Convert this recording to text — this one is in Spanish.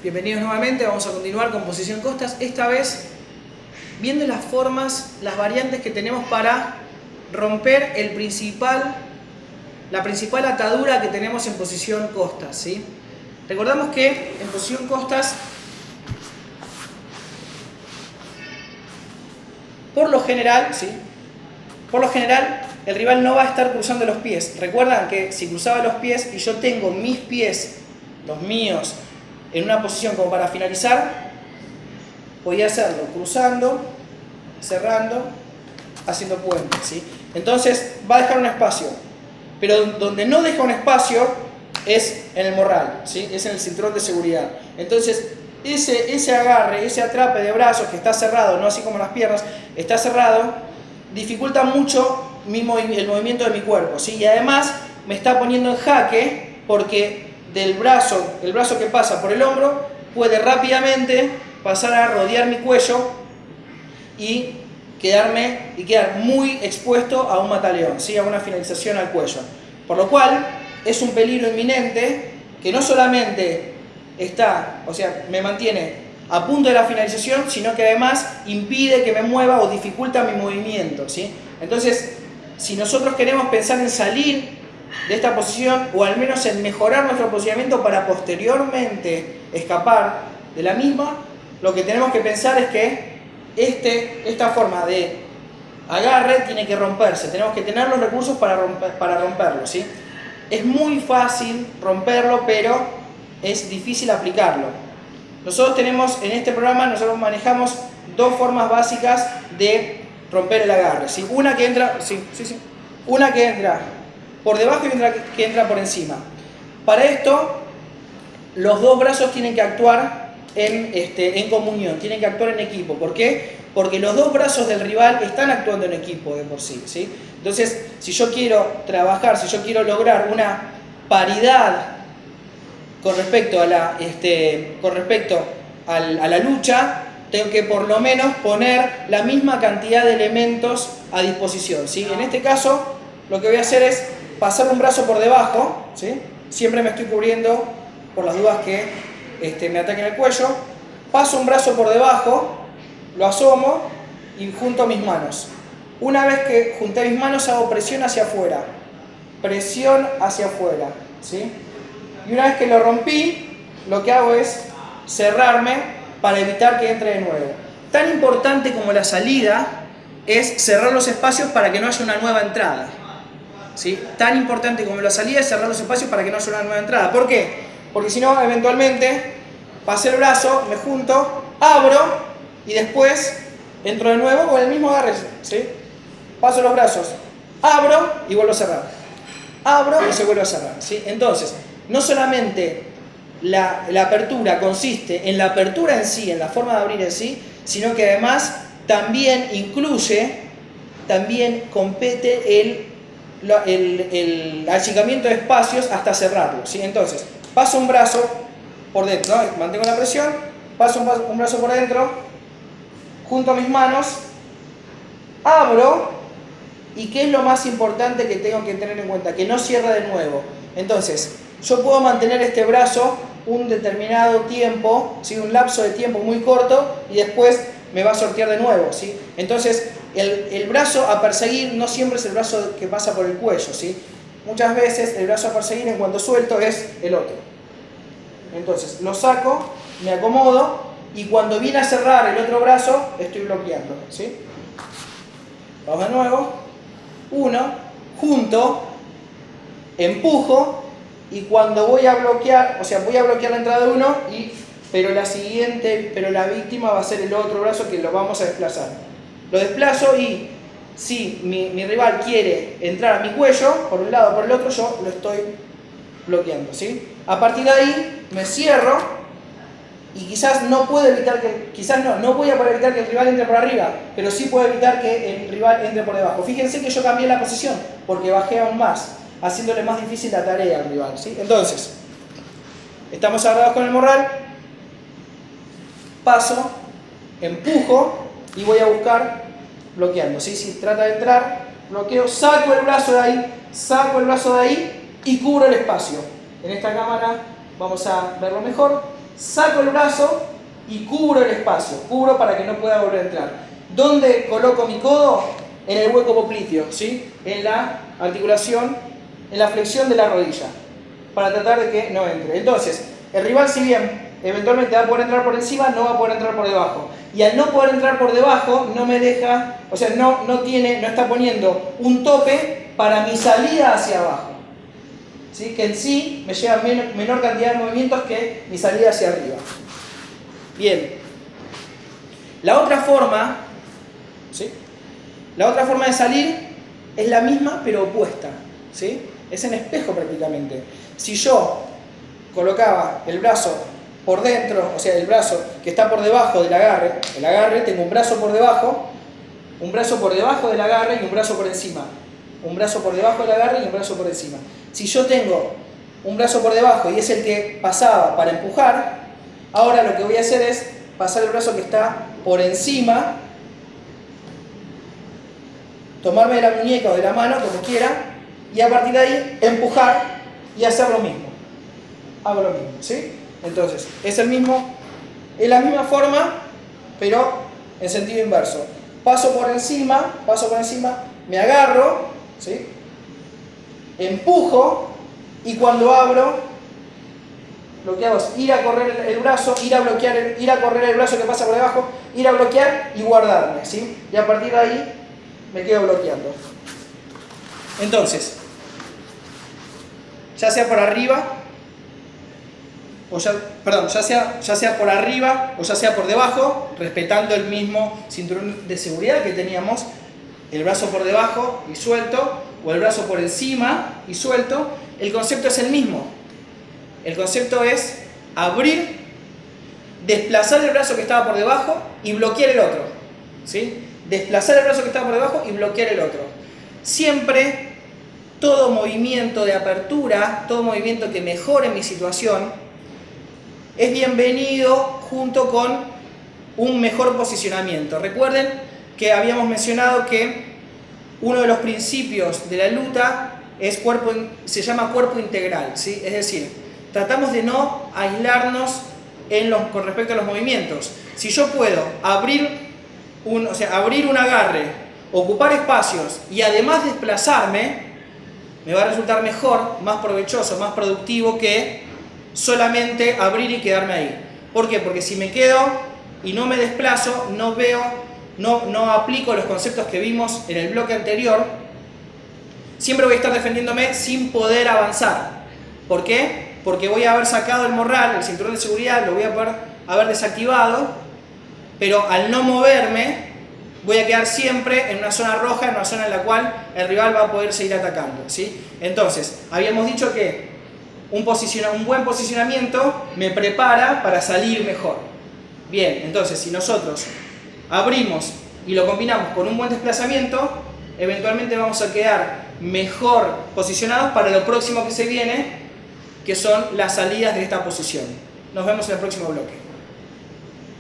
Bienvenidos nuevamente, vamos a continuar con posición costas, esta vez viendo las formas, las variantes que tenemos para romper la principal atadura que tenemos en posición costas, ¿sí? Recordamos que en posición costas, por lo general, ¿sí? El rival no va a estar cruzando los pies. Recuerdan que si cruzaba los pies y yo tengo mis pies, los míos, en una posición como para finalizar, podía hacerlo cruzando, cerrando, haciendo puente, ¿sí? Entonces va a dejar un espacio, pero donde no deja un espacio es en el morral, ¿sí? Es en el cinturón de seguridad. Entonces ese agarre, ese atrape de brazos que está cerrado, no así como las piernas, está cerrado, dificulta mucho el movimiento de mi cuerpo, ¿sí? Y además me está poniendo en jaque porque el brazo que pasa por el hombro puede rápidamente pasar a rodear mi cuello y quedar muy expuesto a un mataleón, ¿sí? A una finalización al cuello. Por lo cual es un peligro inminente que no solamente me mantiene a punto de la finalización, sino que además impide que me mueva o dificulta mi movimiento, ¿sí? Entonces, si nosotros queremos pensar en salir de esta posición o al menos en mejorar nuestro posicionamiento para posteriormente escapar de la misma, lo que tenemos que pensar es que esta forma de agarre tiene que romperse, tenemos que tener los recursos para romperlo, ¿sí? Es muy fácil romperlo, pero es difícil aplicarlo. Nosotros en este programa manejamos dos formas básicas de romper el agarre, ¿sí? Una que entra por debajo y otra que entra por encima. Para esto, los dos brazos tienen que actuar en comunión, tienen que actuar en equipo. ¿Por qué? Porque los dos brazos del rival están actuando en equipo de por sí, ¿sí? Entonces, si yo quiero trabajar, si yo quiero lograr una paridad con respecto a la lucha, tengo que por lo menos poner la misma cantidad de elementos a disposición, ¿sí? En este caso, lo que voy a hacer es pasar un brazo por debajo, ¿sí? Siempre me estoy cubriendo por las dudas que me ataquen el cuello. Paso un brazo por debajo, lo asomo y junto mis manos. Una vez que junté mis manos hago presión hacia afuera, ¿sí? Y una vez que lo rompí, lo que hago es cerrarme para evitar que entre de nuevo. Tan importante como la salida es cerrar los espacios para que no haya una nueva entrada, ¿sí? Tan importante como la salida es cerrar los espacios para que no haya una nueva entrada. ¿Por qué? Porque si no, eventualmente, pasé el brazo, me junto, abro y después entro de nuevo con el mismo agarre, ¿sí? Paso los brazos, abro y vuelvo a cerrar. Abro y se vuelve a cerrar, ¿sí? Entonces, no solamente la apertura consiste en la apertura en sí, en la forma de abrir en sí, sino que además también compete el achicamiento de espacios hasta cerrarlo, ¿sí? Entonces, paso un brazo por dentro, ¿no? Mantengo la presión, paso un brazo por dentro, junto a mis manos, abro, y ¿qué es lo más importante que tengo que tener en cuenta? Que no cierre de nuevo. Entonces, yo puedo mantener este brazo un determinado tiempo, ¿sí? Un lapso de tiempo muy corto, y después me va a sortear de nuevo, ¿sí? Entonces, el brazo a perseguir no siempre es el brazo que pasa por el cuello, ¿sí? Muchas veces el brazo a perseguir en cuanto suelto es el otro. Entonces, lo saco, me acomodo, y cuando viene a cerrar el otro brazo, estoy bloqueando, ¿sí? Vamos de nuevo. Uno, junto, empujo, y cuando voy a bloquear, voy a bloquear la entrada de uno, pero la víctima va a ser el otro brazo que lo vamos a desplazar. Lo desplazo y si mi rival quiere entrar a mi cuello, por un lado o por el otro, yo lo estoy bloqueando, ¿sí? A partir de ahí me cierro y quizás no voy a poder evitar que el rival entre por arriba, pero sí puedo evitar que el rival entre por debajo. Fíjense que yo cambié la posición porque bajé aún más, haciéndole más difícil la tarea al rival, ¿sí? Entonces, estamos agarrados con el morral, paso, empujo y voy a buscar bloqueando, ¿sí? Si trata de entrar, bloqueo, saco el brazo de ahí y cubro el espacio. En esta cámara vamos a verlo mejor. saco el brazo y cubro el espacio, cubro para que no pueda volver a entrar. ¿Dónde coloco mi codo? En el hueco popliteo, ¿sí? En la articulación, en la flexión de la rodilla, para tratar de que no entre. Entonces, el rival, si bien eventualmente va a poder entrar por encima, no va a poder entrar por debajo. Y al no poder entrar por debajo, no me deja, o sea, no está poniendo un tope para mi salida hacia abajo, ¿sí? Que en sí me lleva menor cantidad de movimientos que mi salida hacia arriba. Bien. La otra forma, ¿sí? La otra forma de salir es la misma pero opuesta, ¿sí? Es en espejo prácticamente. Si yo colocaba el brazo por dentro, o sea, el brazo que está por debajo del agarre, el agarre, tengo un brazo por debajo del agarre y un brazo por encima. Un brazo por debajo del agarre y un brazo por encima. Si yo tengo un brazo por debajo y es el que pasaba para empujar, ahora lo que voy a hacer es pasar el brazo que está por encima, tomarme de la muñeca o de la mano, como quiera, y a partir de ahí empujar y hacer lo mismo. Hago lo mismo, ¿sí? Entonces, es la misma forma, pero en sentido inverso. Paso por encima, me agarro, ¿sí? Empujo, y cuando abro, lo que hago es ir a correr el brazo, ir a correr el brazo que pasa por debajo, ir a bloquear y guardarme, ¿sí? Y a partir de ahí me quedo bloqueando. Entonces, ya sea por arriba, ya sea por arriba o ya sea por debajo, respetando el mismo cinturón de seguridad que teníamos, el brazo por debajo y suelto, o el brazo por encima y suelto, el concepto es el mismo. El concepto es abrir, desplazar el brazo que estaba por debajo y bloquear el otro, ¿sí? Desplazar el brazo que estaba por debajo y bloquear el otro. Siempre, todo movimiento de apertura, todo movimiento que mejore mi situación, es bienvenido junto con un mejor posicionamiento. Recuerden que habíamos mencionado que uno de los principios de la luta se llama cuerpo integral, ¿sí? Es decir, tratamos de no aislarnos con respecto a los movimientos. Si yo puedo abrir un agarre, ocupar espacios y además desplazarme, me va a resultar mejor, más provechoso, más productivo que solamente abrir y quedarme ahí. ¿Por qué? Porque si me quedo y no me desplazo, no aplico los conceptos que vimos en el bloque anterior, siempre voy a estar defendiéndome sin poder avanzar. ¿Por qué? Porque voy a haber sacado el morral, el cinturón de seguridad, lo voy a poder haber desactivado, pero al no moverme voy a quedar siempre en una zona roja, en una zona en la cual el rival va a poder seguir atacando, ¿sí? Entonces, habíamos dicho que un buen posicionamiento me prepara para salir mejor. Bien, entonces si nosotros abrimos y lo combinamos con un buen desplazamiento, eventualmente vamos a quedar mejor posicionados para lo próximo que se viene, que son las salidas de esta posición. Nos vemos en el próximo bloque.